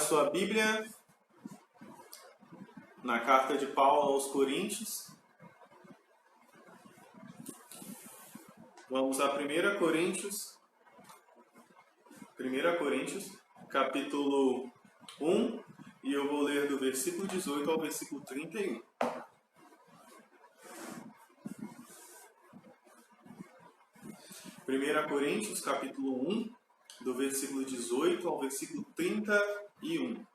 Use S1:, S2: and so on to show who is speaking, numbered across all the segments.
S1: sua Bíblia na carta de Paulo aos Coríntios. Vamos a 1 Coríntios, capítulo 1, e eu vou ler do versículo 18 ao versículo 31. Primeira Coríntios, capítulo 1, do versículo 18 ao versículo 31.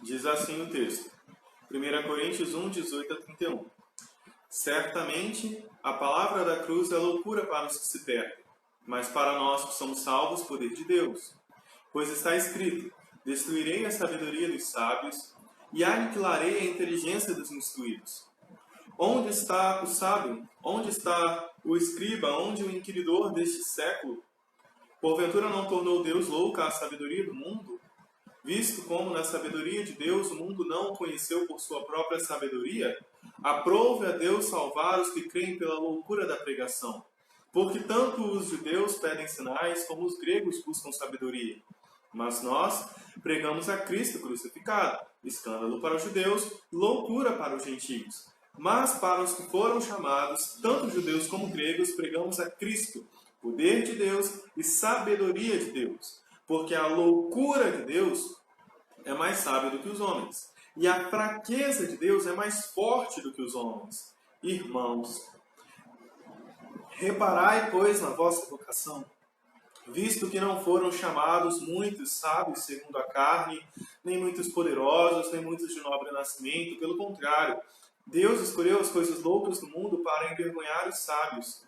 S1: Diz assim o texto. 1 Coríntios 1, 18 a 31. Certamente, a palavra da cruz é loucura para os que se perdem, mas para nós que somos salvos, poder de Deus. Pois está escrito, destruirei a sabedoria dos sábios e aniquilarei a inteligência dos instruídos. Onde está o sábio? Onde está o escriba? Onde o inquiridor deste século? Porventura não tornou Deus louca a sabedoria do mundo? Visto como na sabedoria de Deus o mundo não o conheceu por sua própria sabedoria, aprove a Deus salvar os que creem pela loucura da pregação. Porque tanto os judeus pedem sinais, como os gregos buscam sabedoria. Mas nós pregamos a Cristo crucificado, escândalo para os judeus, loucura para os gentios. Mas para os que foram chamados, tanto judeus como gregos, pregamos a Cristo, poder de Deus e sabedoria de Deus. Porque a loucura de Deus é mais sábia do que os homens, e a fraqueza de Deus é mais forte do que os homens. Irmãos, reparai, pois, na vossa vocação, visto que não foram chamados muitos sábios segundo a carne, nem muitos poderosos, nem muitos de nobre nascimento, pelo contrário, Deus escolheu as coisas loucas do mundo para envergonhar os sábios,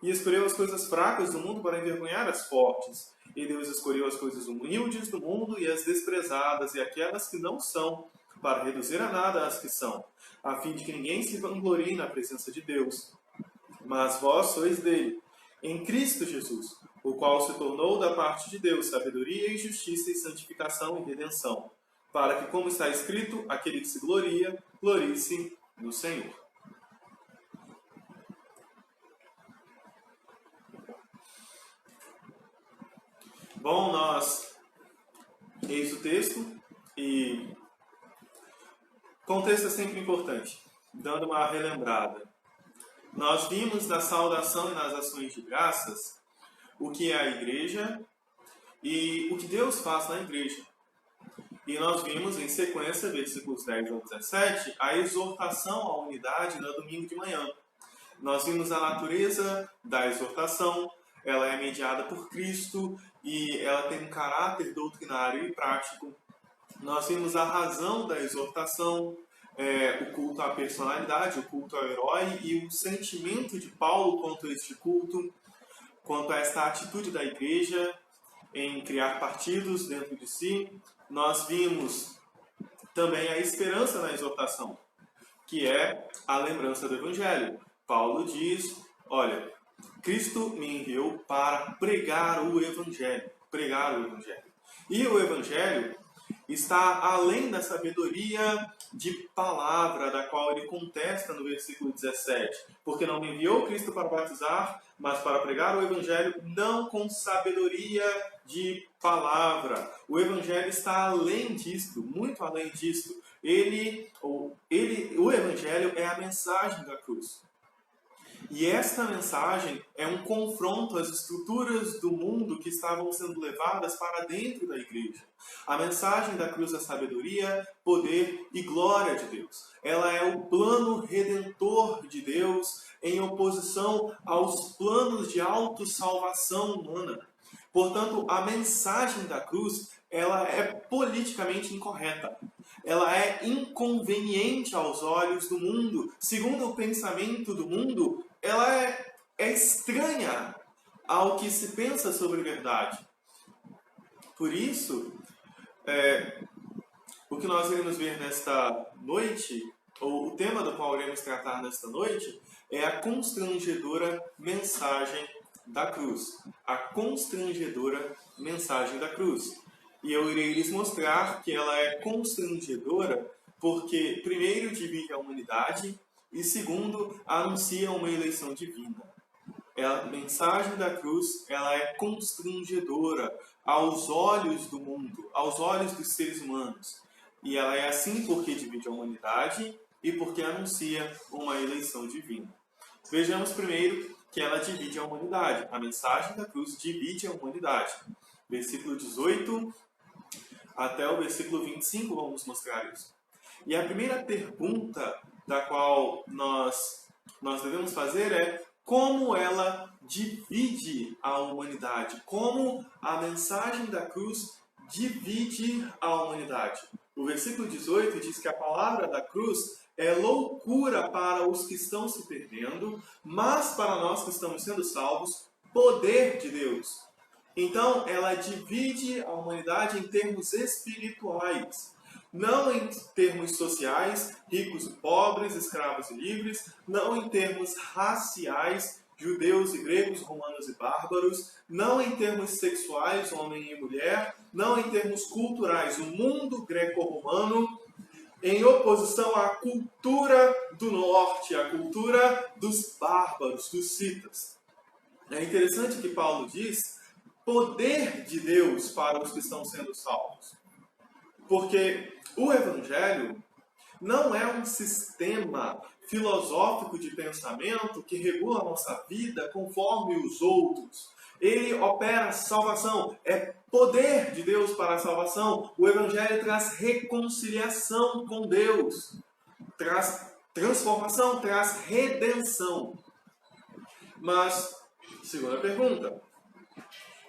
S1: e escolheu as coisas fracas do mundo para envergonhar as fortes. E Deus escolheu as coisas humildes do mundo e as desprezadas, e aquelas que não são, para reduzir a nada as que são, a fim de que ninguém se vanglorie na presença de Deus. Mas vós sois dele, em Cristo Jesus, o qual se tornou da parte de Deus sabedoria e justiça e santificação e redenção, para que, como está escrito, aquele que se gloria, glorie-se no Senhor. Bom, eis o texto, e contexto é sempre importante, dando uma relembrada. Nós vimos na saudação e nas ações de graças o que é a igreja e o que Deus faz na igreja. E nós vimos em sequência, versículos 10 ao 17, a exortação à unidade no domingo de manhã. Nós vimos a natureza da exortação. Ela é mediada por Cristo e ela tem um caráter doutrinário e prático. Nós vimos a razão da exortação, o culto à personalidade, o culto ao herói e o sentimento de Paulo quanto a este culto, quanto a esta atitude da igreja em criar partidos dentro de si. Nós vimos também a esperança na exortação, que é a lembrança do Evangelho. Paulo diz, olha, Cristo me enviou para pregar o Evangelho. E o Evangelho está além da sabedoria de palavra, da qual ele contesta no versículo 17. Porque não me enviou Cristo para batizar, mas para pregar o Evangelho, não com sabedoria de palavra. O Evangelho está além disto, muito além disto. O Evangelho é a mensagem da cruz. E esta mensagem é um confronto às estruturas do mundo que estavam sendo levadas para dentro da igreja. A mensagem da cruz é sabedoria, poder e glória de Deus. Ela é o plano redentor de Deus em oposição aos planos de autossalvação humana. Portanto, a mensagem da cruz, ela é politicamente incorreta. Ela é inconveniente aos olhos do mundo. Segundo o pensamento do mundo, ela é estranha ao que se pensa sobre verdade. Por isso, o que nós iremos ver nesta noite, ou o tema do qual iremos tratar nesta noite, é a constrangedora mensagem da cruz, a constrangedora mensagem da cruz. E eu irei lhes mostrar que ela é constrangedora porque, primeiro, divide a humanidade e, segundo, anuncia uma eleição divina. A mensagem da cruz, ela é constrangedora aos olhos do mundo, aos olhos dos seres humanos. E ela é assim porque divide a humanidade e porque anuncia uma eleição divina. Vejamos primeiro que ela divide a humanidade. A mensagem da cruz divide a humanidade. Versículo 18 até o versículo 25 vamos mostrar isso. E a primeira pergunta da qual nós devemos fazer é como ela divide a humanidade, como a mensagem da cruz divide a humanidade. O versículo 18 diz que a palavra da cruz é loucura para os que estão se perdendo, mas para nós que estamos sendo salvos, poder de Deus. Então, ela divide a humanidade em termos espirituais. Não em termos sociais, ricos e pobres, escravos e livres, não em termos raciais, judeus e gregos, romanos e bárbaros, não em termos sexuais, homem e mulher, não em termos culturais, o mundo greco-romano, em oposição à cultura do norte, à cultura dos bárbaros, dos citas. É interessante que Paulo diz poder de Deus para os que estão sendo salvos. Porque o Evangelho não é um sistema filosófico de pensamento que regula a nossa vida conforme os outros. Ele opera a salvação, é poder de Deus para a salvação. O Evangelho traz reconciliação com Deus, traz transformação, traz redenção. Mas, segunda pergunta,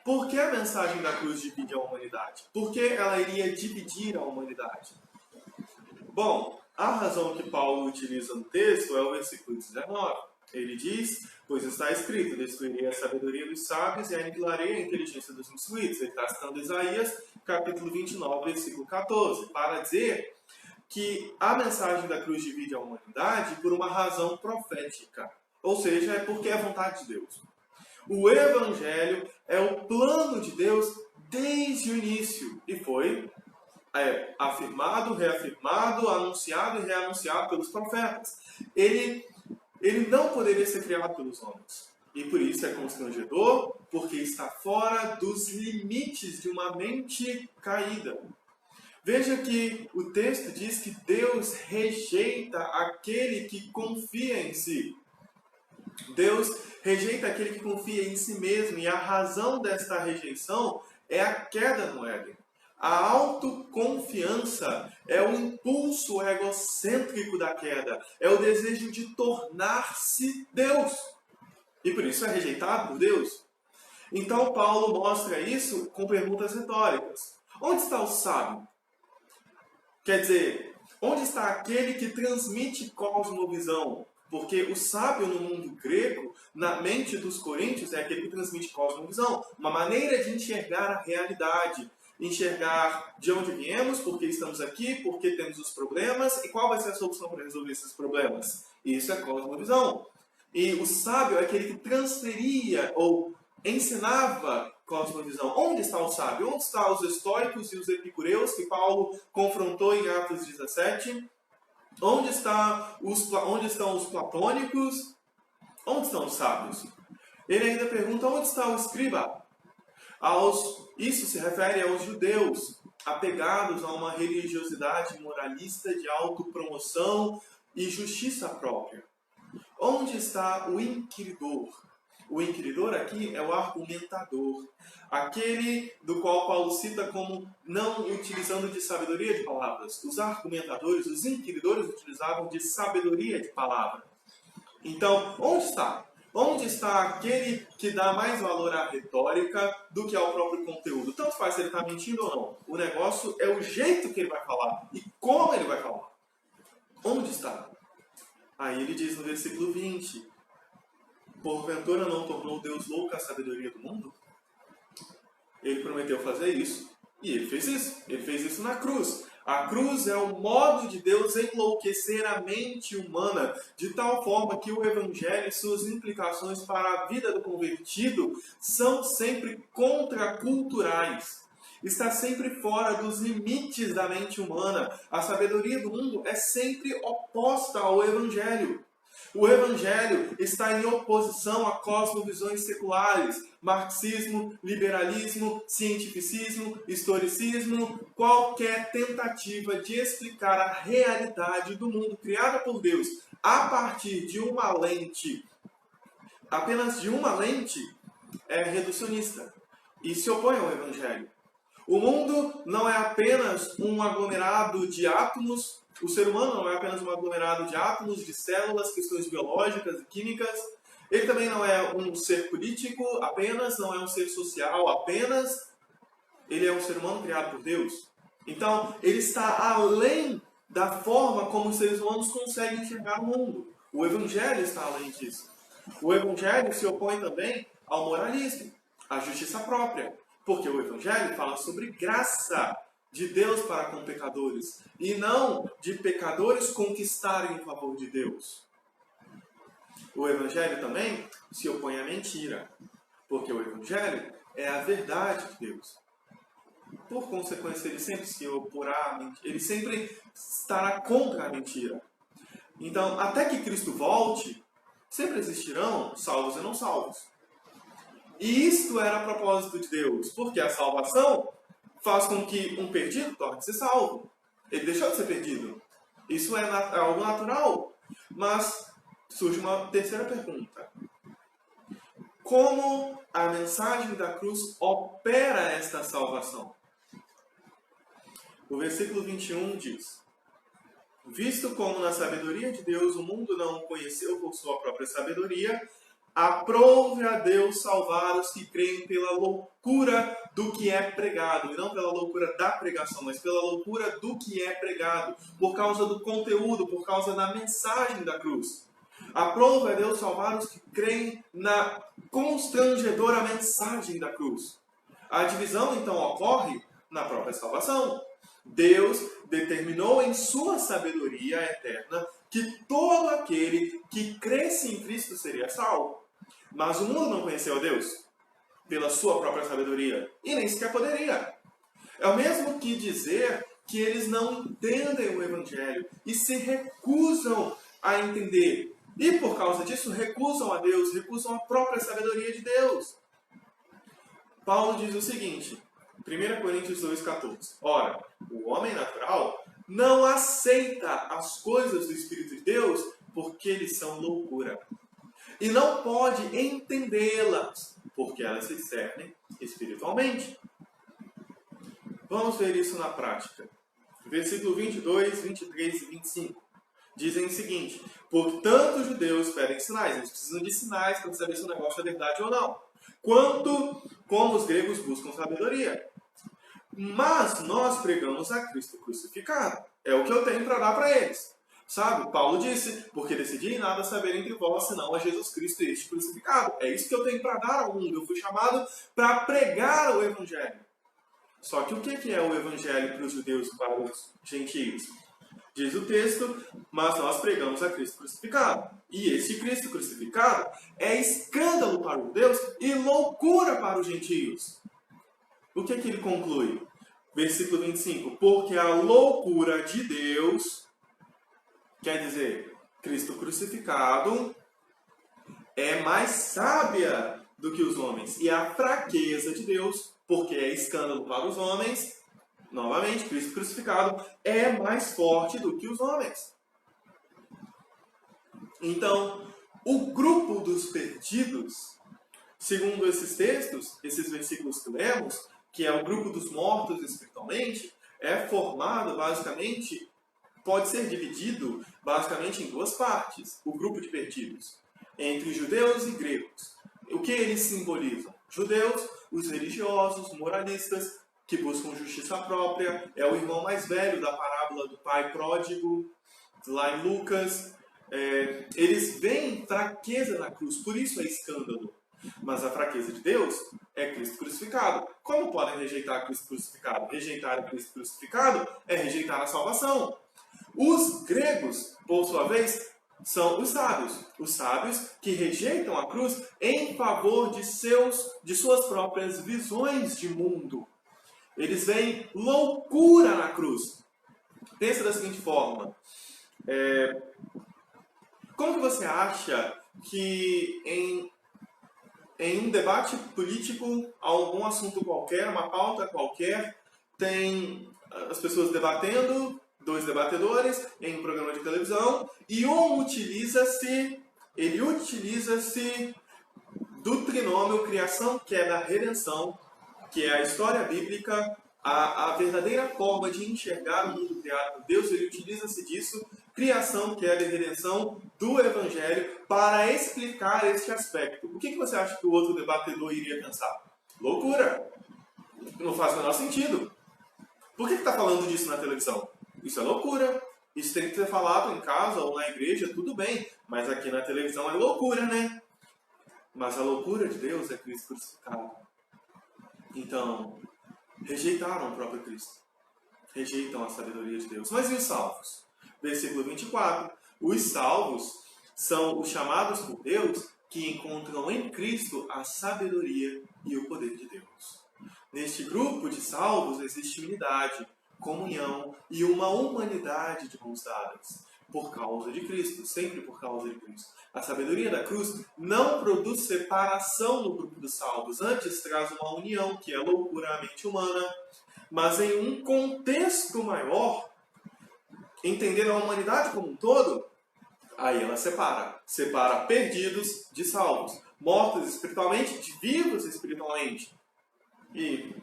S1: por que a mensagem da cruz divide a humanidade? Por que ela iria dividir a humanidade? Bom, a razão que Paulo utiliza no texto é o versículo 19. Ele diz, pois está escrito, destruirei a sabedoria dos sábios e aniquilarei a inteligência dos instruídos. Ele está citando Isaías, capítulo 29, versículo 14, para dizer que a mensagem da cruz divide a humanidade por uma razão profética. Ou seja, é porque é a vontade de Deus. O Evangelho é o plano de Deus desde o início e foi afirmado, reafirmado, anunciado e reanunciado pelos profetas. Ele não poderia ser criado pelos homens. E por isso é constrangedor, porque está fora dos limites de uma mente caída. Veja que o texto diz que Deus rejeita aquele que confia em si. Deus rejeita aquele que confia em si mesmo, e a razão desta rejeição é a queda no Éden. A autoconfiança é o impulso egocêntrico da queda, é o desejo de tornar-se Deus. E por isso é rejeitado por Deus. Então Paulo mostra isso com perguntas retóricas. Onde está o sábio? Quer dizer, onde está aquele que transmite cosmovisão? Porque o sábio no mundo grego, na mente dos coríntios, é aquele que transmite cosmovisão. Uma maneira de enxergar a realidade. Enxergar de onde viemos, por que estamos aqui, por que temos os problemas e qual vai ser a solução para resolver esses problemas. Isso é cosmovisão. E o sábio é aquele que transferia ou ensinava cosmovisão. Onde está o sábio? Onde estão os estoicos e os epicureus que Paulo confrontou em Atos 17? Onde estão os platônicos? Onde estão os sábios? Ele ainda pergunta onde está o escriba? Isso se refere aos judeus, apegados a uma religiosidade moralista de autopromoção e justiça própria. Onde está o inquiridor? O inquiridor aqui é o argumentador, aquele do qual Paulo cita como não utilizando de sabedoria de palavras. Os argumentadores, os inquiridores utilizavam de sabedoria de palavra. Então, onde está? Onde está aquele que dá mais valor à retórica do que ao próprio conteúdo? Tanto faz se ele está mentindo ou não. O negócio é o jeito que ele vai falar e como ele vai falar. Onde está? Aí ele diz no versículo 20, porventura não tornou Deus louco a sabedoria do mundo? Ele prometeu fazer isso E ele fez isso na cruz. A cruz é o modo de Deus enlouquecer a mente humana, de tal forma que o Evangelho e suas implicações para a vida do convertido são sempre contraculturais. Está sempre fora dos limites da mente humana. A sabedoria do mundo é sempre oposta ao Evangelho. O Evangelho está em oposição a cosmovisões seculares, marxismo, liberalismo, cientificismo, historicismo, qualquer tentativa de explicar a realidade do mundo criada por Deus a partir de uma lente, apenas de uma lente, é reducionista e se opõe ao Evangelho. O mundo não é apenas um aglomerado de átomos, o ser humano não é apenas um aglomerado de átomos, de células, questões biológicas e químicas. Ele também não é um ser político apenas, não é um ser social apenas. Ele é um ser humano criado por Deus. Então, ele está além da forma como os seres humanos conseguem enxergar o mundo. O Evangelho está além disso. O Evangelho se opõe também ao moralismo, à justiça própria. Porque o Evangelho fala sobre graça de Deus para com pecadores, e não de pecadores conquistarem o favor de Deus. O Evangelho também se opõe à mentira, porque o Evangelho é a verdade de Deus. Por consequência, ele sempre se oporá à mentira, ele sempre estará contra a mentira. Então, até que Cristo volte, sempre existirão salvos e não salvos. E isto era a propósito de Deus, porque a salvação faz com que um perdido torne-se salvo. Ele deixou de ser perdido. Isso é algo natural. Mas surge uma terceira pergunta. Como a mensagem da cruz opera esta salvação? O versículo 21 diz: visto como na sabedoria de Deus o mundo não o conheceu por sua própria sabedoria, aprove a Deus salvar os que creem pela loucura do que é pregado. E não pela loucura da pregação, mas pela loucura do que é pregado. Por causa do conteúdo, por causa da mensagem da cruz. Aprove a Deus salvar os que creem na constrangedora mensagem da cruz. A divisão, então, ocorre na própria salvação. Deus determinou em sua sabedoria eterna que todo aquele que cresce em Cristo seria salvo. Mas o mundo não conheceu a Deus pela sua própria sabedoria e nem sequer poderia. É o mesmo que dizer que eles não entendem o Evangelho e se recusam a entender. E por causa disso recusam a Deus, recusam a própria sabedoria de Deus. Paulo diz o seguinte, 1 Coríntios 2,14. Ora, o homem natural não aceita as coisas do Espírito de Deus porque eles são loucura. E não pode entendê-las porque elas se discernem espiritualmente. Vamos ver isso na prática. Versículo 22, 23 e 25. Dizem o seguinte: portanto, os judeus pedem sinais. Eles precisam de sinais para saber se o negócio é verdade ou não. Quanto como os gregos buscam sabedoria. Mas nós pregamos a Cristo crucificado. É o que eu tenho para dar para eles. Sabe? Paulo disse, porque decidi nada saber entre vós, senão a Jesus Cristo este crucificado. É isso que eu tenho para dar ao mundo. Eu fui chamado para pregar o Evangelho. Só que o que é o Evangelho para os judeus e para os gentios? Diz o texto, mas nós pregamos a Cristo crucificado. E este Cristo crucificado é escândalo para os judeus e loucura para os gentios. O que ele conclui? Versículo 25. Porque a loucura de Deus, quer dizer, Cristo crucificado, é mais sábia do que os homens. E a fraqueza de Deus, porque é escândalo para os homens, novamente, Cristo crucificado, é mais forte do que os homens. Então, o grupo dos perdidos, segundo esses textos, esses versículos que lemos, que é o grupo dos mortos espiritualmente, é formado basicamente, pode ser dividido basicamente em duas partes, o grupo de perdidos, entre judeus e gregos. O que eles simbolizam? Judeus, os religiosos, moralistas, que buscam justiça própria, é o irmão mais velho da parábola do pai pródigo, lá em Lucas. Eles veem fraqueza na cruz, por isso é escândalo. Mas a fraqueza de Deus é Cristo crucificado. Como podem rejeitar Cristo crucificado? Rejeitar Cristo crucificado é rejeitar a salvação. Os gregos, por sua vez, são os sábios que rejeitam a cruz em favor de suas próprias visões de mundo. Eles veem loucura na cruz. Pensa da seguinte forma: como que você acha que em um debate político, algum assunto qualquer, uma pauta qualquer, tem as pessoas debatendo, dois debatedores em um programa de televisão, e um utiliza-se do trinômio criação, queda, redenção, que é a história bíblica, a verdadeira forma de enxergar o mundo criado por Deus. Ele utiliza-se disso, criação, queda e redenção, do Evangelho, para explicar este aspecto. O que você acha que o outro debatedor iria pensar? Loucura! Não faz o menor sentido. Por que está falando disso na televisão? Isso é loucura. Isso tem que ser falado em casa ou na igreja, tudo bem. Mas aqui na televisão é loucura, né? Mas a loucura de Deus é Cristo crucificado. Então, rejeitaram o próprio Cristo. Rejeitam a sabedoria de Deus. Mas e os salvos? Versículo 24. Os salvos são os chamados por Deus que encontram em Cristo a sabedoria e o poder de Deus. Neste grupo de salvos existe unidade, comunhão e uma humanidade de mãos dadas. Por causa de Cristo, sempre por causa de Cristo. A sabedoria da cruz não produz separação no grupo dos salvos, antes traz uma união que é loucuramente humana, mas em um contexto maior, entendendo a humanidade como um todo, aí ela separa perdidos de salvos, mortos espiritualmente de vivos espiritualmente. E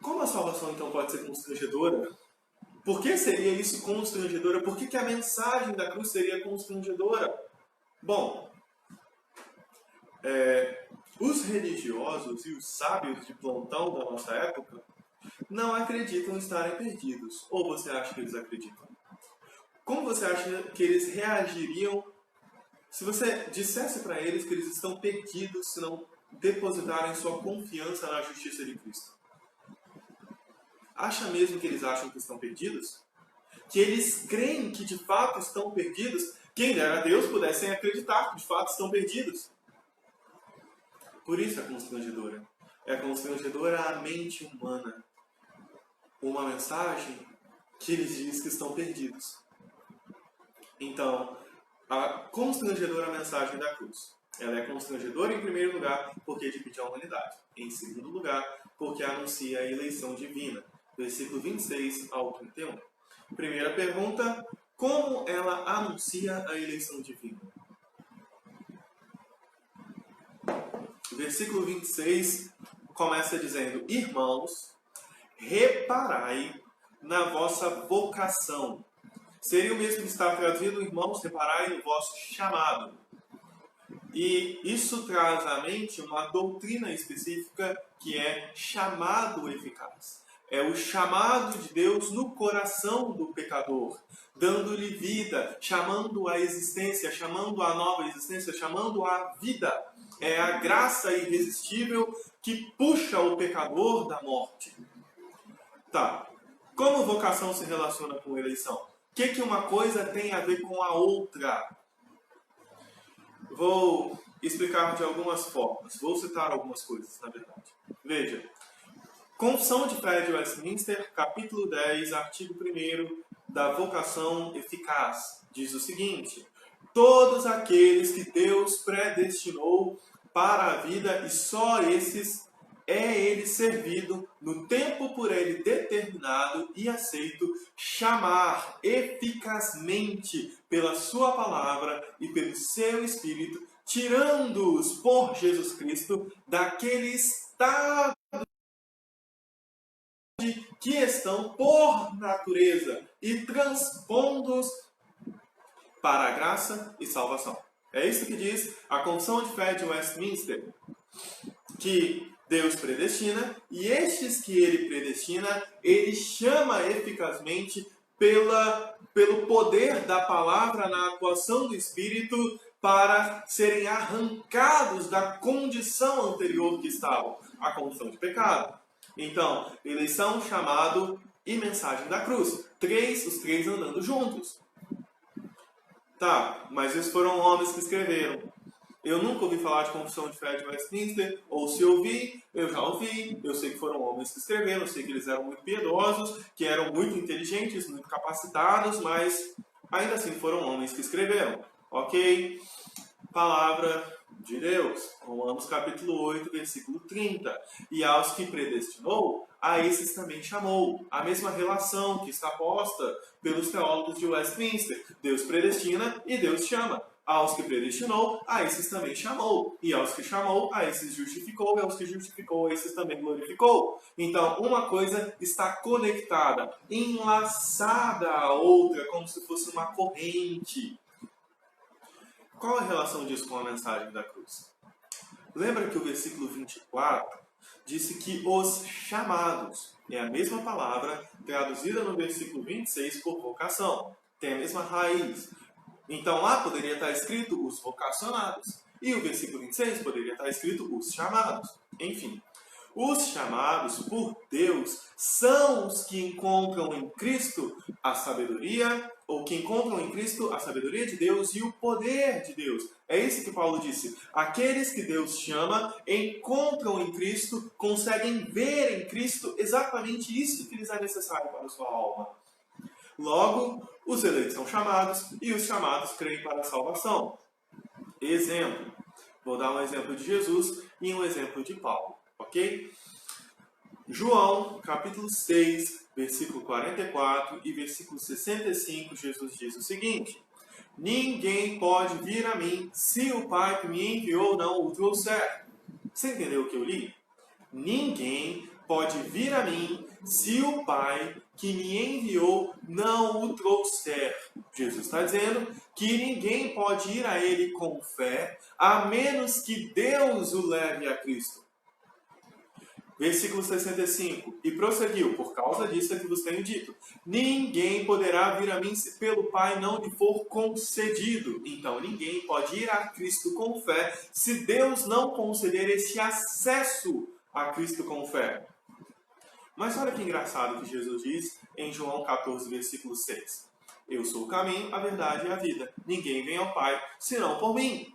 S1: como a salvação então pode ser constrangedora? Por que seria isso constrangedora? Por que a mensagem da cruz seria constrangedora? Bom, os religiosos e os sábios de plantão da nossa época não acreditam estarem perdidos. Ou você acha que eles acreditam? Como você acha que eles reagiriam se você dissesse para eles que eles estão perdidos se não depositarem sua confiança na justiça de Cristo? Acha mesmo que eles acham que estão perdidos? Que eles creem que de fato estão perdidos? Quem dera a Deus pudessem acreditar que de fato estão perdidos. Por isso é constrangedora. É constrangedora a mente humana. Uma mensagem que eles dizem que estão perdidos. Então, a constrangedora mensagem da cruz. Ela é constrangedora em primeiro lugar porque divide a humanidade. Em segundo lugar, porque anuncia a eleição divina. Versículo 26 ao 31. Primeira pergunta: como ela anuncia a eleição divina? O versículo 26 começa dizendo: irmãos, reparai na vossa vocação. Seria o mesmo que estar traduzido: irmãos, reparai no vosso chamado. E isso traz à mente uma doutrina específica que é chamado eficaz. É o chamado de Deus no coração do pecador, dando-lhe vida, chamando a existência, chamando a nova existência, chamando a vida. É a graça irresistível que puxa o pecador da morte. Tá. Como vocação se relaciona com eleição? O que uma coisa tem a ver com a outra? Vou explicar de algumas formas. Vou citar algumas coisas, na verdade. Veja. Confissão de Fé de Westminster, capítulo 10, artigo 1º, da vocação eficaz, diz o seguinte: todos aqueles que Deus predestinou para a vida, e só esses é ele servido, no tempo por ele determinado e aceito, chamar eficazmente pela sua palavra e pelo seu Espírito, tirando-os por Jesus Cristo daquele estado que estão por natureza e transpondo-os para a graça e salvação. É isso que diz a Confissão de Fé de Westminster, que Deus predestina, e estes que ele predestina, ele chama eficazmente pelo poder da palavra na atuação do Espírito, para serem arrancados da condição anterior que estavam, a condição de pecado. Então, eleição, chamado e mensagem da cruz. Os três andando juntos. Tá, mas esses foram homens que escreveram. Eu nunca ouvi falar de Confissão de Fé de Westminster, ou se ouvi, eu já ouvi. Eu sei que foram homens que escreveram, eu sei que eles eram muito piedosos, que eram muito inteligentes, muito capacitados, mas ainda assim foram homens que escreveram. Ok? Palavra de Deus. Romanos capítulo 8, versículo 30. E aos que predestinou, a esses também chamou. A mesma relação que está posta pelos teólogos de Westminster. Deus predestina e Deus chama. Aos que predestinou, a esses também chamou. E aos que chamou, a esses justificou. E aos que justificou, a esses também glorificou. Então, uma coisa está conectada, enlaçada à outra, como se fosse uma corrente. Qual a relação disso com a mensagem da cruz? Lembra que o versículo 24 disse que os chamados é a mesma palavra traduzida no versículo 26 por vocação. Tem a mesma raiz. Então lá poderia estar escrito os vocacionados. E o versículo 26 poderia estar escrito os chamados. Enfim, os chamados por Deus são os que encontram em Cristo a sabedoria, ou que encontram em Cristo a sabedoria de Deus e o poder de Deus. É isso que Paulo disse. Aqueles que Deus chama encontram em Cristo, conseguem ver em Cristo exatamente isso que lhes é necessário para a sua alma. Logo, os eleitos são chamados e os chamados creem para a salvação. Exemplo. Vou dar um exemplo de Jesus e um exemplo de Paulo. Ok? João, capítulo 6, versículo 44 e versículo 65, Jesus diz o seguinte: ninguém pode vir a mim se o Pai que me enviou não o trouxer. Você entendeu o que eu li? Ninguém pode vir a mim se o Pai que me enviou não o trouxer. Jesus está dizendo que ninguém pode ir a Ele com fé, a menos que Deus o leve a Cristo. Versículo 65. E prosseguiu, por causa disso é que vos tenho dito: ninguém poderá vir a mim se pelo Pai não lhe for concedido. Então, ninguém pode ir a Cristo com fé se Deus não conceder esse acesso a Cristo com fé. Mas olha que engraçado que Jesus diz em João 14, versículo 6. Eu sou o caminho, a verdade e a vida. Ninguém vem ao Pai senão por mim.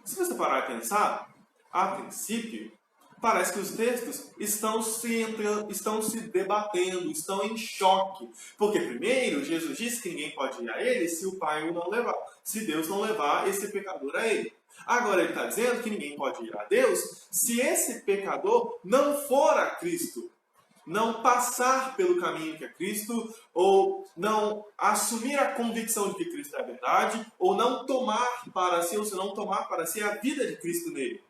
S1: Se você parar e pensar, a princípio, parece que os textos estão se debatendo, estão em choque. Porque primeiro, Jesus disse que ninguém pode ir a Ele se o Pai o não levar. Se Deus não levar esse pecador a Ele. Agora ele está dizendo que ninguém pode ir a Deus se esse pecador não for a Cristo. Não passar pelo caminho que é Cristo, ou não assumir a convicção de que Cristo é a verdade, ou não tomar para si, ou se não tomar para si a vida de Cristo nele.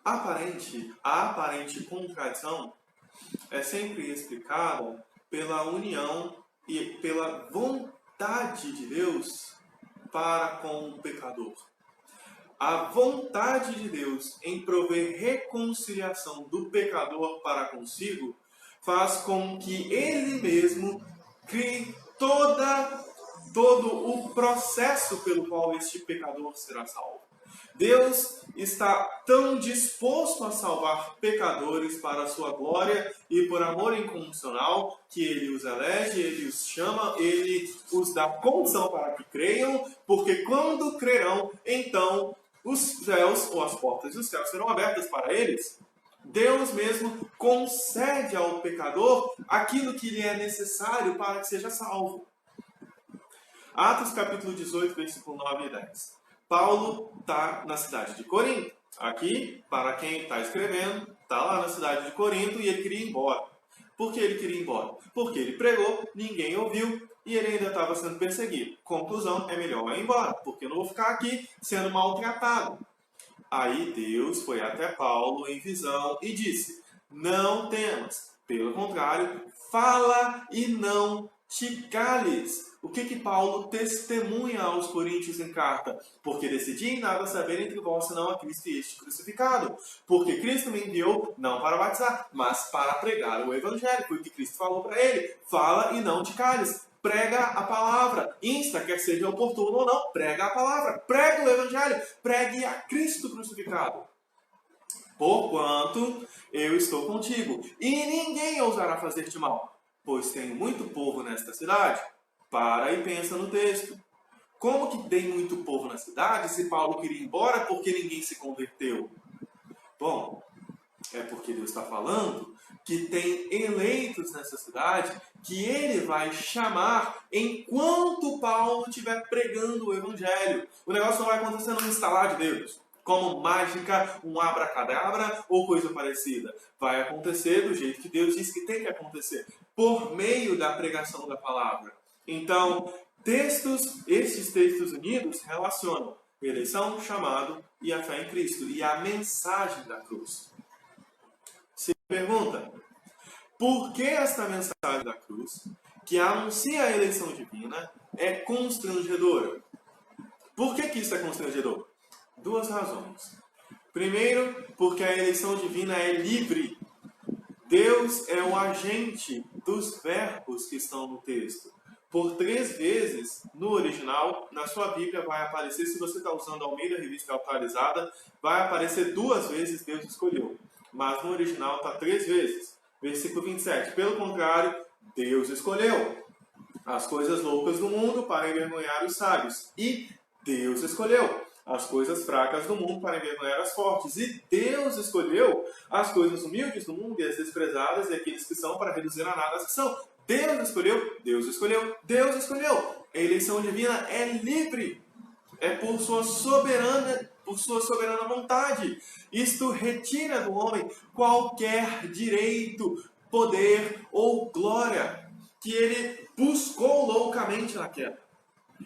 S1: A aparente contradição é sempre explicada pela união e pela vontade de Deus para com o pecador. A vontade de Deus em prover reconciliação do pecador para consigo faz com que Ele mesmo crie todo o processo pelo qual este pecador será salvo. Deus está tão disposto a salvar pecadores para a sua glória e por amor incondicional que Ele os elege, Ele os chama, Ele os dá condição para que creiam, porque quando crerão, então os céus ou as portas dos céus serão abertas para eles. Deus mesmo concede ao pecador aquilo que lhe é necessário para que seja salvo. Atos capítulo 18, versículo 9 e 10. Paulo está na cidade de Corinto. Aqui, para quem está escrevendo, está lá na cidade de Corinto e ele queria ir embora. Por que ele queria ir embora? Porque ele pregou, ninguém ouviu e ele ainda estava sendo perseguido. Conclusão, é melhor eu ir embora, porque eu não vou ficar aqui sendo maltratado. Aí Deus foi até Paulo em visão e disse: não temas, pelo contrário, fala e não te cales. O que Paulo testemunha aos coríntios em carta? Porque decidi em nada saber entre vós senão a Cristo e este crucificado. Porque Cristo me enviou não para batizar, mas para pregar o Evangelho. Foi o que Cristo falou para ele: fala e não te cales. prega a palavra. Insta, quer seja oportuno ou não, prega a palavra. Prega o evangelho. Pregue a Cristo crucificado. Porquanto eu estou contigo, e ninguém ousará fazer-te mal, pois tenho muito povo nesta cidade. Para e pensa no texto. Como que tem muito povo na cidade se Paulo queria ir embora porque ninguém se converteu? Bom, é porque Deus está falando que tem eleitos nessa cidade que ele vai chamar enquanto Paulo estiver pregando o evangelho. O negócio não vai acontecer num estalar de dedos, como mágica, um abracadabra ou coisa parecida. Vai acontecer do jeito que Deus diz que tem que acontecer, por meio da pregação da palavra. Então, esses textos unidos relacionam eleição, chamado e a fé em Cristo, e a mensagem da cruz. Se pergunta, por que esta mensagem da cruz, que anuncia a eleição divina, é constrangedora? Por que isso é constrangedor? Duas razões. Primeiro, porque a eleição divina é livre. Deus é o agente dos verbos que estão no texto. Por 3 vezes, no original, na sua Bíblia vai aparecer, se você está usando a Almeida Revista Atualizada, vai aparecer 2 vezes Deus escolheu. Mas no original está 3 vezes. Versículo 27. Pelo contrário, Deus escolheu as coisas loucas do mundo para envergonhar os sábios. E Deus escolheu as coisas fracas do mundo para envergonhar as fortes. E Deus escolheu as coisas humildes do mundo e as desprezadas e aqueles que são para reduzir a nada as que são. Deus escolheu, Deus escolheu, Deus escolheu. A eleição divina é livre. É por sua soberana vontade. Isto retira do homem qualquer direito, poder ou glória que ele buscou loucamente na queda.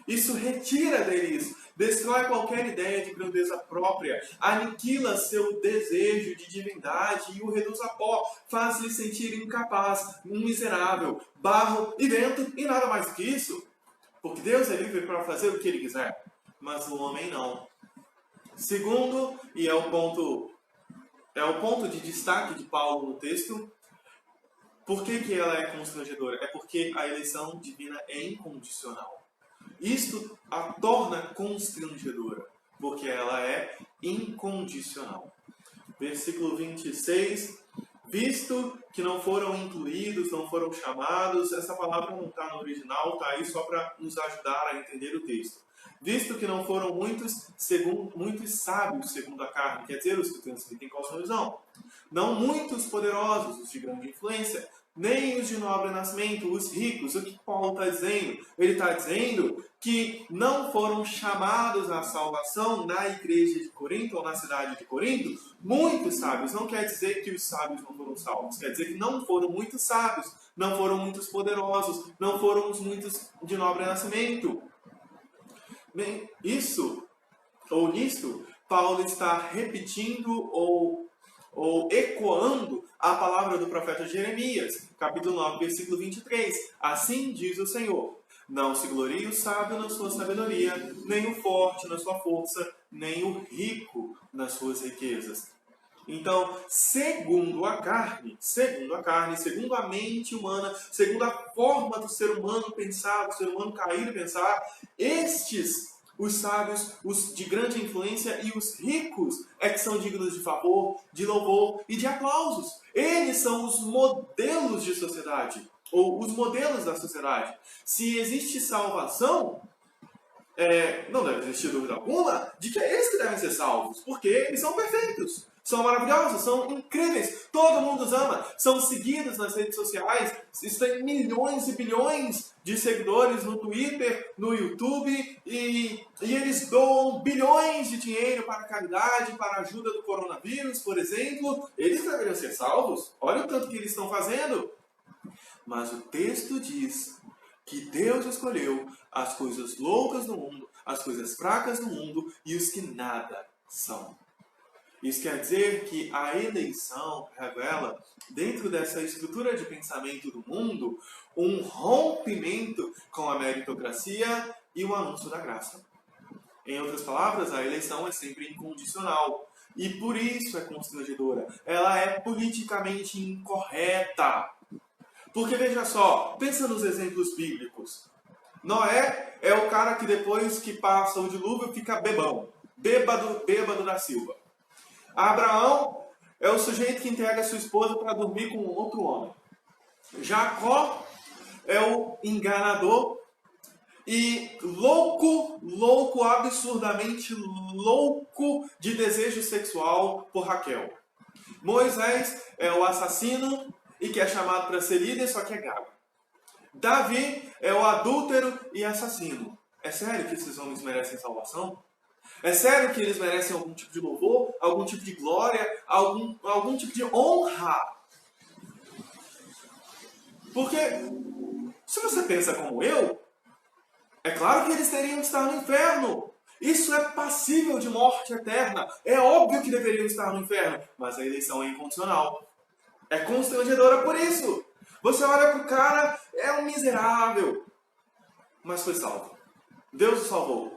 S1: Isso retira dele isso. Destrói qualquer ideia de grandeza própria, aniquila seu desejo de divindade e o reduz a pó, faz-lhe sentir incapaz, um miserável, barro e vento e nada mais que isso. Porque Deus é livre para fazer o que ele quiser, mas o homem não. Segundo, e é o ponto de destaque de Paulo no texto, por que ela é constrangedora? É porque a eleição divina é incondicional. Isto a torna constrangedora, porque ela é incondicional. Versículo 26. Visto que não foram incluídos, não foram chamados, essa palavra não está no original, está aí só para nos ajudar a entender o texto. Visto que não foram muitos sábios segundo a carne, quer dizer, os que transmitem cosmovisão. Não muitos poderosos, os de grande influência, nem os de nobre nascimento, os ricos. O que Paulo está dizendo? Ele está dizendo que não foram chamados à salvação na igreja de Corinto ou na cidade de Corinto muitos sábios. Não quer dizer que os sábios não foram salvos. Quer dizer que não foram muitos sábios, não foram muitos poderosos, não foram os muitos de nobre nascimento. Bem, nisto, Paulo está repetindo ou ecoando a palavra do profeta Jeremias, capítulo 9, versículo 23. Assim diz o Senhor: não se glorie o sábio na sua sabedoria, nem o forte na sua força, nem o rico nas suas riquezas. Então, segundo a carne, segundo a mente humana, segundo a forma do ser humano pensar, do ser humano cair e pensar, os sábios, os de grande influência e os ricos é que são dignos de favor, de louvor e de aplausos. Eles são os modelos de sociedade, ou os modelos da sociedade. Se existe salvação, não deve existir dúvida alguma de que é eles que devem ser salvos, porque eles são perfeitos. São maravilhosos, são incríveis, todo mundo os ama, são seguidos nas redes sociais, têm milhões e bilhões de seguidores no Twitter, no YouTube, e eles doam bilhões de dinheiro para a caridade, para a ajuda do coronavírus, por exemplo. Eles deveriam ser salvos, olha o tanto que eles estão fazendo. Mas o texto diz que Deus escolheu as coisas loucas do mundo, as coisas fracas do mundo e os que nada são. Isso quer dizer que a eleição revela, dentro dessa estrutura de pensamento do mundo, um rompimento com a meritocracia e o anúncio da graça. Em outras palavras, a eleição é sempre incondicional. E por isso é constrangedora. Ela é politicamente incorreta. Porque veja só, pensa nos exemplos bíblicos. Noé é o cara que depois que passa o dilúvio fica bebão. Bêbado da Silva. Abraão é o sujeito que entrega sua esposa para dormir com outro homem. Jacó é o enganador e louco, absurdamente louco de desejo sexual por Raquel. Moisés é o assassino e que é chamado para ser líder, só que é gago. Davi é o adúltero e assassino. É sério que esses homens merecem salvação? É sério que eles merecem algum tipo de louvor, algum tipo de glória, algum tipo de honra? Porque, se você pensa como eu, é claro que eles teriam que estar no inferno. Isso é passível de morte eterna. É óbvio que deveriam estar no inferno, mas a eleição é incondicional. É constrangedora por isso. Você olha para o cara, é um miserável, mas foi salvo. Deus o salvou.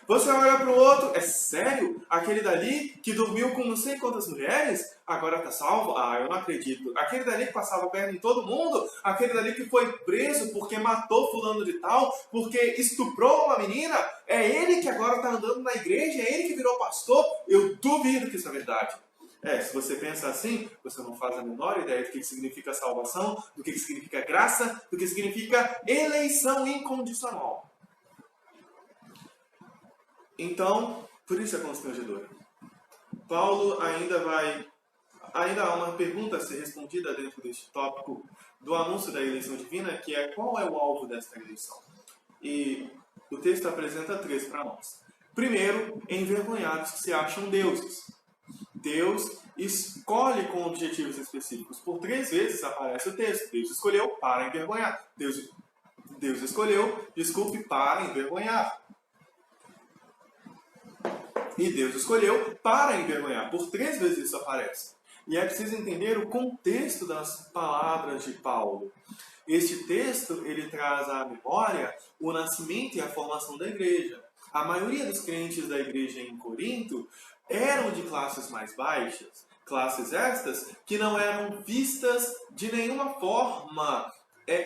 S1: Você olha para o outro, é sério? Aquele dali que dormiu com não sei quantas mulheres, agora está salvo? Ah, eu não acredito. Aquele dali que passava a perna em todo mundo, aquele dali que foi preso porque matou fulano de tal, porque estuprou uma menina, é ele que agora está andando na igreja, é ele que virou pastor? Eu duvido que isso é verdade. Se você pensa assim, você não faz a menor ideia do que significa salvação, do que significa graça, do que significa eleição incondicional. Então, por isso é constrangedora. Paulo ainda há uma pergunta a ser respondida dentro deste tópico do anúncio da eleição divina, que é: qual é o alvo desta eleição? E o texto apresenta 3 para nós. Primeiro, envergonhados que se acham deuses. Deus escolhe com objetivos específicos. Por 3 vezes aparece o texto. Deus escolheu para envergonhar. Deus escolheu, para envergonhar. E Deus escolheu para envergonhar. Por 3 vezes isso aparece. E é preciso entender o contexto das palavras de Paulo. Este texto, ele traz à memória o nascimento e a formação da igreja. A maioria dos crentes da igreja em Corinto eram de classes mais baixas. Classes estas que não eram vistas de nenhuma forma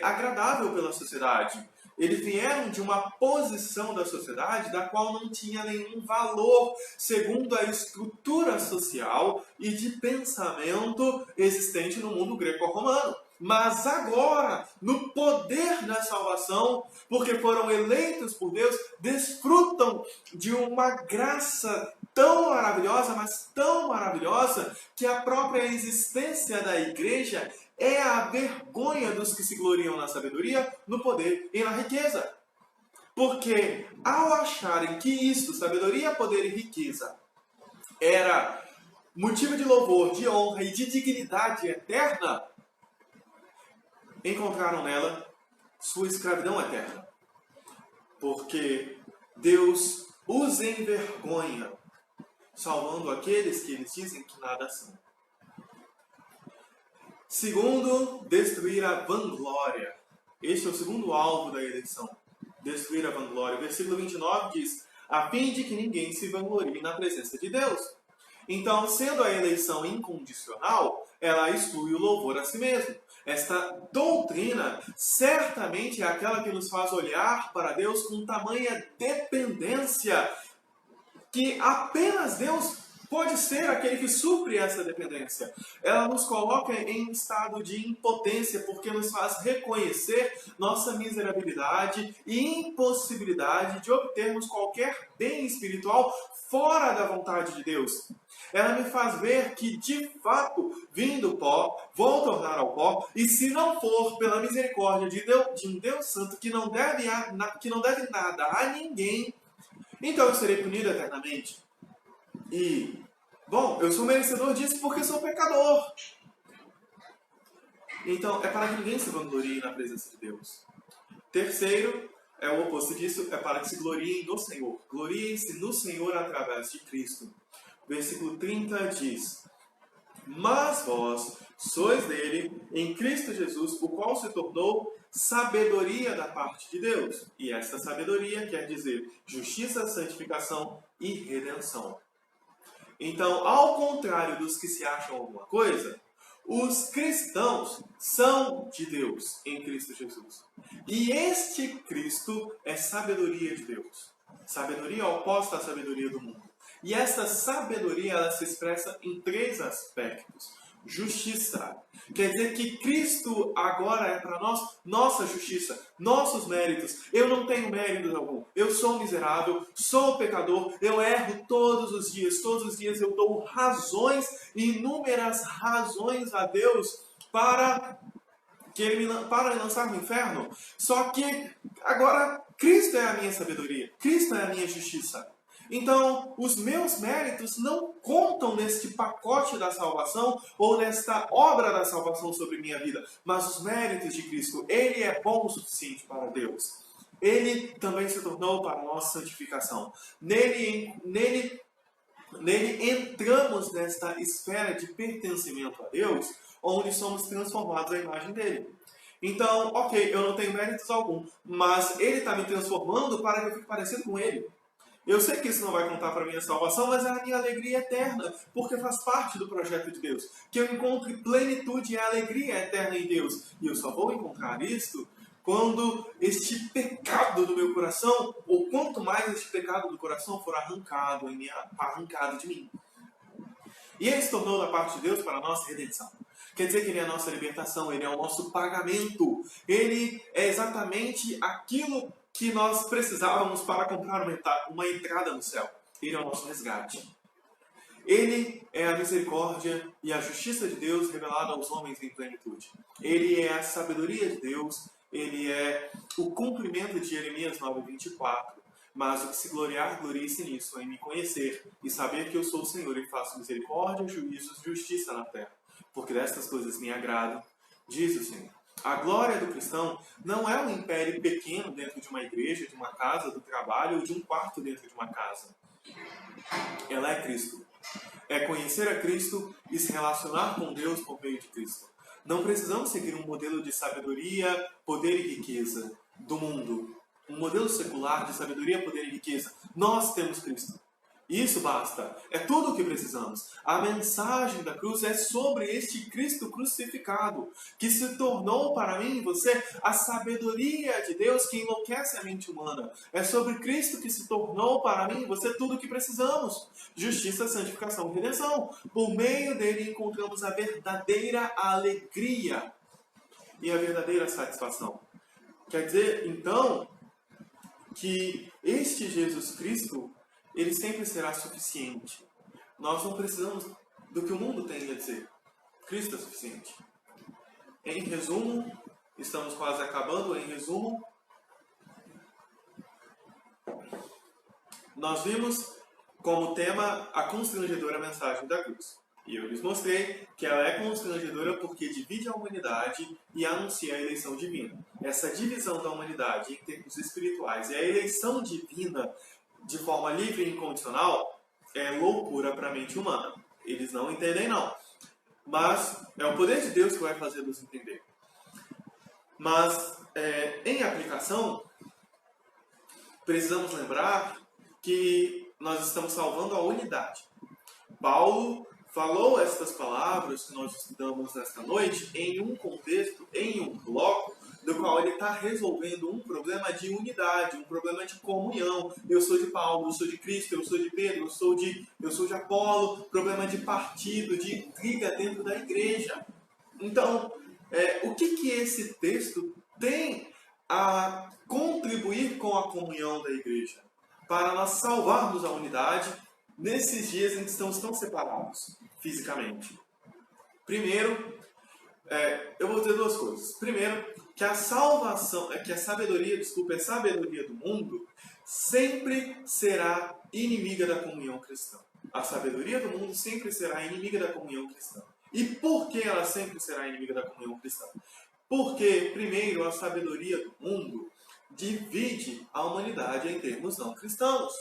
S1: agradável pela sociedade. Eles vieram de uma posição da sociedade da qual não tinha nenhum valor, segundo a estrutura social e de pensamento existente no mundo greco-romano. Mas agora, no poder da salvação, porque foram eleitos por Deus, desfrutam de uma graça tão maravilhosa, mas tão maravilhosa, que a própria existência da igreja é a vergonha dos que se gloriam na sabedoria, no poder e na riqueza. Porque ao acharem que isto, sabedoria, poder e riqueza, era motivo de louvor, de honra e de dignidade eterna, encontraram nela sua escravidão eterna. Porque Deus os envergonha, salvando aqueles que eles dizem que nada são. Segundo, destruir a vanglória. Este é o segundo alvo da eleição. Destruir a vanglória. O versículo 29 diz: a fim de que ninguém se vanglorie na presença de Deus. Então, sendo a eleição incondicional, ela exclui o louvor a si mesmo. Esta doutrina certamente é aquela que nos faz olhar para Deus com tamanha dependência que apenas Deus pode ser aquele que supre essa dependência. Ela nos coloca em estado de impotência, porque nos faz reconhecer nossa miserabilidade e impossibilidade de obtermos qualquer bem espiritual fora da vontade de Deus. Ela me faz ver que, de fato, vim do pó, vou tornar ao pó, e se não for pela misericórdia de um Deus Santo que não deve nada a ninguém, então eu serei punido eternamente. E, bom, eu sou merecedor disso porque sou pecador. Então, é para que ninguém se vanglorie na presença de Deus. Terceiro, o oposto disso, é para que se gloriem no Senhor. Gloriem-se no Senhor através de Cristo. Versículo 30 diz: mas vós sois dele, em Cristo Jesus, o qual se tornou sabedoria da parte de Deus. E esta sabedoria quer dizer justiça, santificação e redenção. Então, ao contrário dos que se acham alguma coisa, Os cristãos são de Deus em Cristo Jesus. E este Cristo é sabedoria de Deus. Sabedoria oposta à sabedoria do mundo. E essa sabedoria ela se expressa em 3 aspectos. Justiça. Quer dizer que Cristo agora é para nós nossa justiça, nossos méritos. Eu não tenho mérito algum. Eu sou miserável, sou pecador, eu erro todos os dias. Todos os dias eu dou razões, inúmeras razões a Deus para me lançar no inferno. Só que agora Cristo é a minha sabedoria, Cristo é a minha justiça. Então, os meus méritos não contam neste pacote da salvação ou nesta obra da salvação sobre minha vida, mas os méritos de Cristo. Ele é bom o suficiente para Deus. Ele também se tornou para a nossa santificação. Nele entramos nesta esfera de pertencimento a Deus, onde somos transformados à imagem dele. Então, ok, eu não tenho méritos algum, mas ele está me transformando para que eu fique parecido com ele. Eu sei que isso não vai contar para a minha salvação, mas é a minha alegria eterna, porque faz parte do projeto de Deus. Que eu encontre plenitude e alegria eterna em Deus. E eu só vou encontrar isso quando este pecado do meu coração, ou quanto mais este pecado do coração for arrancado de mim. E ele se tornou da parte de Deus para a nossa redenção. Quer dizer que ele é a nossa libertação, ele é o nosso pagamento. Ele é exatamente aquilo que nós precisávamos para comprar uma entrada no céu. Ele é o nosso resgate. Ele é a misericórdia e a justiça de Deus revelada aos homens em plenitude. Ele é a sabedoria de Deus, ele é o cumprimento de Jeremias 9:24. Mas o que se gloriar, glorie-se nisso, em me conhecer e saber que eu sou o Senhor e faço misericórdia, juízos e justiça na terra. Porque destas coisas me agradam, diz o Senhor. A glória do cristão não é um império pequeno dentro de uma igreja, de uma casa, do trabalho ou de um quarto dentro de uma casa. Ela é Cristo. É conhecer a Cristo e se relacionar com Deus por meio de Cristo. Não precisamos seguir um modelo de sabedoria, poder e riqueza do mundo. Um modelo secular de sabedoria, poder e riqueza. Nós temos Cristo. Isso basta. É tudo o que precisamos. A mensagem da cruz é sobre este Cristo crucificado, que se tornou para mim e você a sabedoria de Deus que enlouquece a mente humana. É sobre Cristo que se tornou para mim e você tudo o que precisamos. Justiça, santificação e redenção. Por meio dele encontramos a verdadeira alegria e a verdadeira satisfação. Quer dizer, então, que este Jesus Cristo ele sempre será suficiente. Nós não precisamos do que o mundo tem a dizer. Cristo é suficiente. Em resumo, estamos quase acabando, em resumo, nós vimos como tema a constrangedora mensagem da cruz. E eu lhes mostrei que ela é constrangedora porque divide a humanidade e anuncia a eleição divina. Essa divisão da humanidade em termos espirituais e a eleição divina de forma livre e incondicional é loucura para a mente humana. Eles não entendem, não. Mas é o poder de Deus que vai fazê-los entender. Mas, em aplicação, precisamos lembrar que nós estamos salvando a unidade. Paulo falou estas palavras que nós estudamos esta noite em um contexto, em um bloco, do qual ele está resolvendo um problema de unidade, um problema de comunhão. Eu sou de Paulo, eu sou de Cristo, eu sou de Pedro, eu sou de Apolo, problema de partido, de intriga dentro da igreja. Então, o que esse texto tem a contribuir com a comunhão da igreja? Para nós salvarmos a unidade nesses dias em que estamos tão separados fisicamente. Primeiro, eu vou dizer duas coisas. Primeiro, que a sabedoria do mundo sempre será inimiga da comunhão cristã. A sabedoria do mundo sempre será inimiga da comunhão cristã. E por que ela sempre será inimiga da comunhão cristã? Porque, primeiro, a sabedoria do mundo divide a humanidade em termos não cristãos.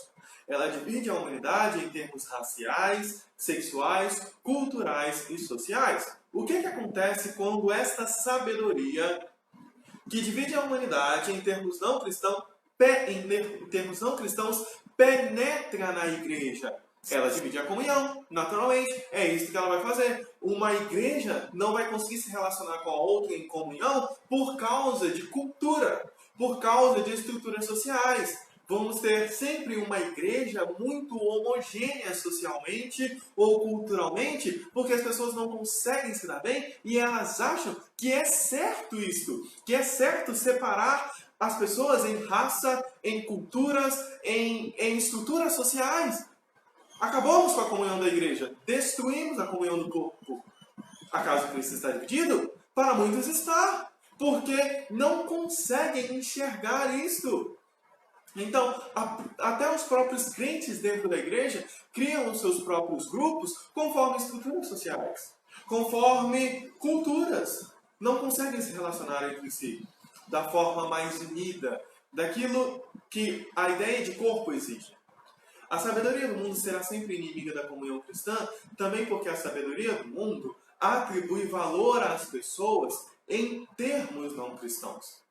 S1: Ela divide a humanidade em termos raciais, sexuais, culturais e sociais. O que acontece quando esta sabedoria, que divide a humanidade em termos não cristãos, penetra na igreja? Ela divide a comunhão, naturalmente. É isso que ela vai fazer. Uma igreja não vai conseguir se relacionar com a outra em comunhão por causa de cultura, por causa de estruturas sociais. Vamos ter sempre uma igreja muito homogênea socialmente ou culturalmente, porque as pessoas não conseguem se dar bem e elas acham que é certo isso, que é certo separar as pessoas em raça, em culturas, em estruturas sociais. Acabamos com a comunhão da igreja, destruímos a comunhão do corpo. Acaso Cristo está dividido? Para muitos está, porque não conseguem enxergar isto. Então, até os próprios crentes dentro da igreja criam os seus próprios grupos conforme estruturas sociais, conforme culturas. Não conseguem se relacionar entre si da forma mais unida, daquilo que a ideia de corpo exige. A sabedoria do mundo será sempre inimiga da comunhão cristã, também porque a sabedoria do mundo atribui valor às pessoas em termos não cristãos.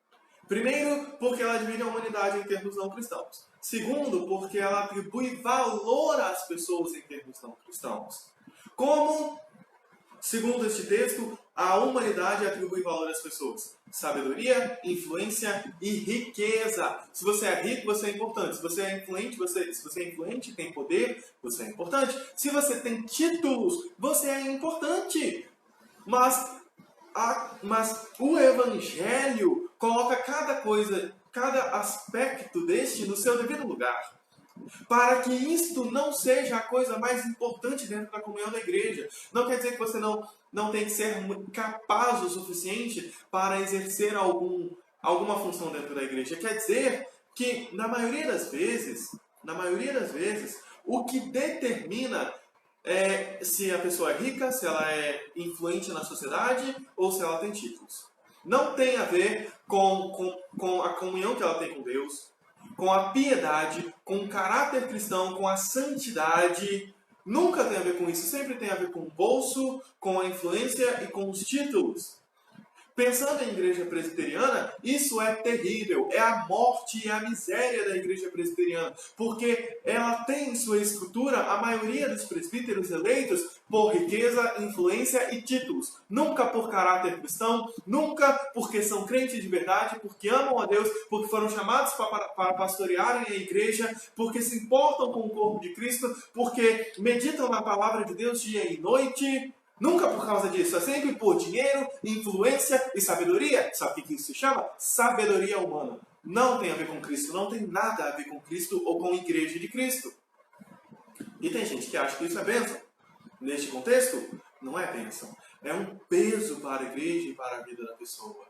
S1: Primeiro, porque ela divide a humanidade em termos não cristãos. Segundo, porque ela atribui valor às pessoas em termos não cristãos. Como, segundo este texto, a humanidade atribui valor às pessoas? Sabedoria, influência e riqueza. Se você é rico, você é importante. Se você é influente, tem poder, você é importante. Se você tem títulos, você é importante. Mas o Evangelho coloca cada coisa, cada aspecto deste no seu devido lugar, para que isto não seja a coisa mais importante dentro da comunhão da igreja. Não quer dizer que você não tem que ser capaz o suficiente para exercer alguma função dentro da igreja. Quer dizer que, na maioria das vezes, o que determina se a pessoa é rica, se ela é influente na sociedade ou se ela tem títulos. Não tem a ver com a comunhão que ela tem com Deus, com a piedade, com o caráter cristão, com a santidade. Nunca tem a ver com isso. Sempre tem a ver com o bolso, com a influência e com os títulos. Pensando em igreja presbiteriana, isso é terrível. É a morte e a miséria da igreja presbiteriana. Porque ela tem em sua estrutura a maioria dos presbíteros eleitos por riqueza, influência e títulos. Nunca por caráter cristão, nunca porque são crentes de verdade, porque amam a Deus, porque foram chamados para pastorearem a igreja, porque se importam com o corpo de Cristo, porque meditam na palavra de Deus dia e noite. Nunca por causa disso, é sempre por dinheiro, influência e sabedoria. Sabe o que isso se chama? Sabedoria humana. Não tem a ver com Cristo, não tem nada a ver com Cristo ou com a igreja de Cristo. E tem gente que acha que isso é bênção. Neste contexto, não é bênção. É um peso para a igreja e para a vida da pessoa.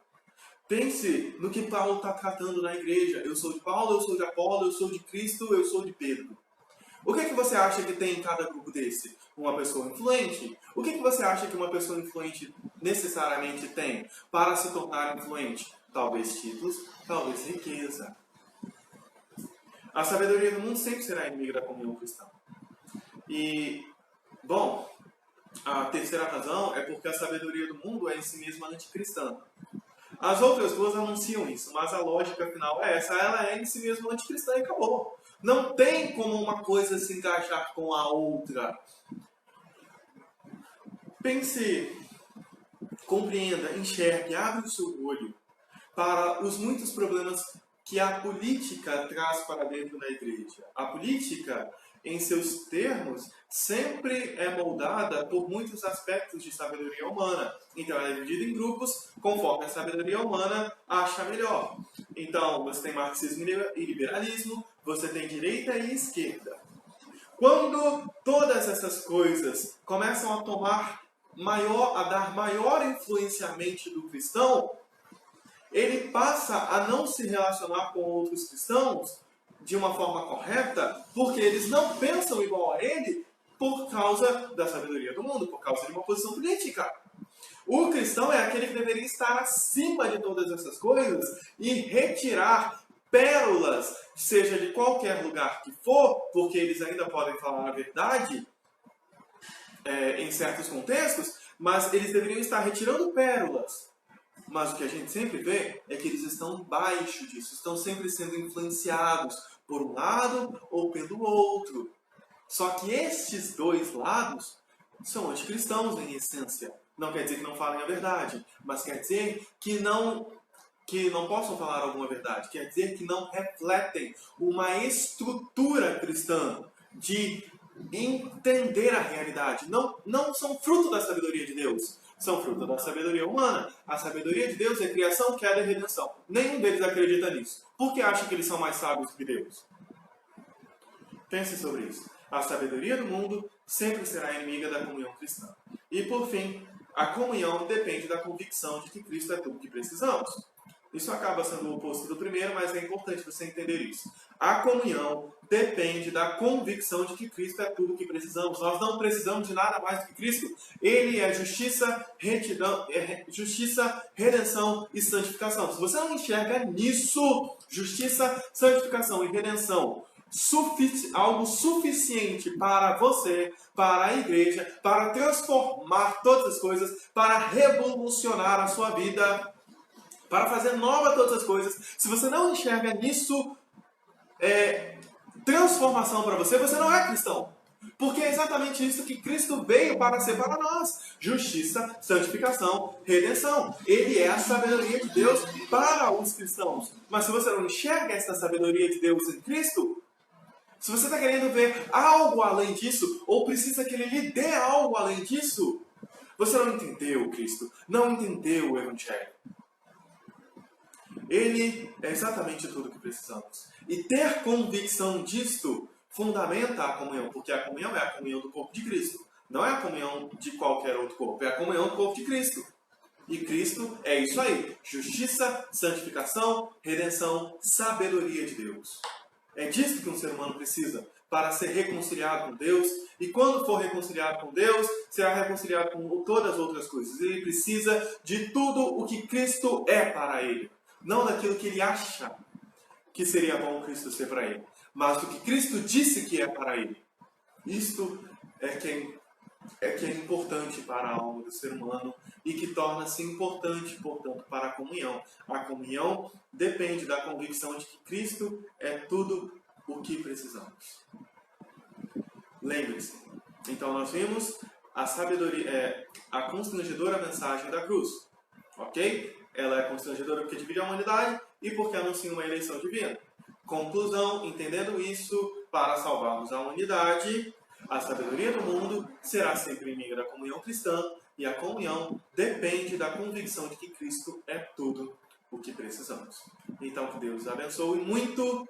S1: Pense no que Paulo está tratando na igreja. Eu sou de Paulo, eu sou de Apolo, eu sou de Cristo, eu sou de Pedro. O que você acha que tem em cada grupo desse? Uma pessoa influente? O que você acha que uma pessoa influente necessariamente tem para se tornar influente? Talvez títulos, talvez riqueza. A sabedoria do mundo sempre será inimiga da comunhão cristã. E, bom, a terceira razão é porque a sabedoria do mundo é em si mesma anticristã. As outras duas anunciam isso, mas a lógica final é essa. Ela é em si mesma anticristã e acabou. Não tem como uma coisa se encaixar com a outra. Pense, compreenda, enxergue, abre o seu olho para os muitos problemas que a política traz para dentro da igreja. A política, em seus termos, sempre é moldada por muitos aspectos de sabedoria humana. Então, ela é dividida em grupos conforme a sabedoria humana acha melhor. Então, você tem marxismo e liberalismo, você tem direita e esquerda. Quando todas essas coisas começam a dar maior influenciamento do cristão, ele passa a não se relacionar com outros cristãos de uma forma correta, porque eles não pensam igual a ele por causa da sabedoria do mundo, por causa de uma posição política. O cristão é aquele que deveria estar acima de todas essas coisas e retirar pérolas, seja de qualquer lugar que for, porque eles ainda podem falar a verdade em certos contextos, mas eles deveriam estar retirando pérolas. Mas o que a gente sempre vê é que eles estão abaixo disso, estão sempre sendo influenciados por um lado ou pelo outro. Só que estes dois lados são anticristãos em essência. Não quer dizer que não falem a verdade, mas quer dizer que não possam falar alguma verdade. Quer dizer que não refletem uma estrutura cristã de entender a realidade. Não são fruto da sabedoria de Deus. São fruto da sabedoria humana. A sabedoria de Deus é criação, queda e redenção. Nenhum deles acredita nisso. Por que acha que eles são mais sábios que Deus? Pense sobre isso. A sabedoria do mundo sempre será inimiga da comunhão cristã. E por fim, a comunhão depende da convicção de que Cristo é tudo o que precisamos. Isso acaba sendo o oposto do primeiro, mas é importante você entender isso. A comunhão depende da convicção de que Cristo é tudo o que precisamos. Nós não precisamos de nada mais do que Cristo. Ele é justiça, redenção e santificação. Se você não enxerga nisso, justiça, santificação e redenção, algo suficiente para você, para a igreja, para transformar todas as coisas, para revolucionar a sua vida, para fazer nova todas as coisas. Se você não enxerga nisso transformação para você, você não é cristão. Porque é exatamente isso que Cristo veio para ser para nós. Justiça, santificação, redenção. Ele é a sabedoria de Deus para os cristãos. Mas se você não enxerga essa sabedoria de Deus em Cristo, se você está querendo ver algo além disso, ou precisa que Ele lhe dê algo além disso, você não entendeu Cristo, não entendeu o Evangelho. Ele é exatamente tudo o que precisamos. E ter convicção disto fundamenta a comunhão, porque a comunhão é a comunhão do corpo de Cristo. Não é a comunhão de qualquer outro corpo, é a comunhão do corpo de Cristo. E Cristo é isso aí: justiça, santificação, redenção, sabedoria de Deus. É disso que um ser humano precisa para ser reconciliado com Deus. E quando for reconciliado com Deus, será reconciliado com todas as outras coisas. Ele precisa de tudo o que Cristo é para ele. Não daquilo que ele acha que seria bom Cristo ser para ele, mas do que Cristo disse que é para ele. Isto é que é importante para a alma do ser humano e que torna-se importante, portanto, para a comunhão. A comunhão depende da convicção de que Cristo é tudo o que precisamos. Lembre-se. Então nós vimos a sabedoria, a constrangedora mensagem da cruz. Ok? Ela é constrangedora porque divide a humanidade e porque anuncia uma eleição divina. Conclusão: entendendo isso, para salvarmos a humanidade, a sabedoria do mundo será sempre inimiga da comunhão cristã, e a comunhão depende da convicção de que Cristo é tudo o que precisamos. Então, que Deus abençoe muito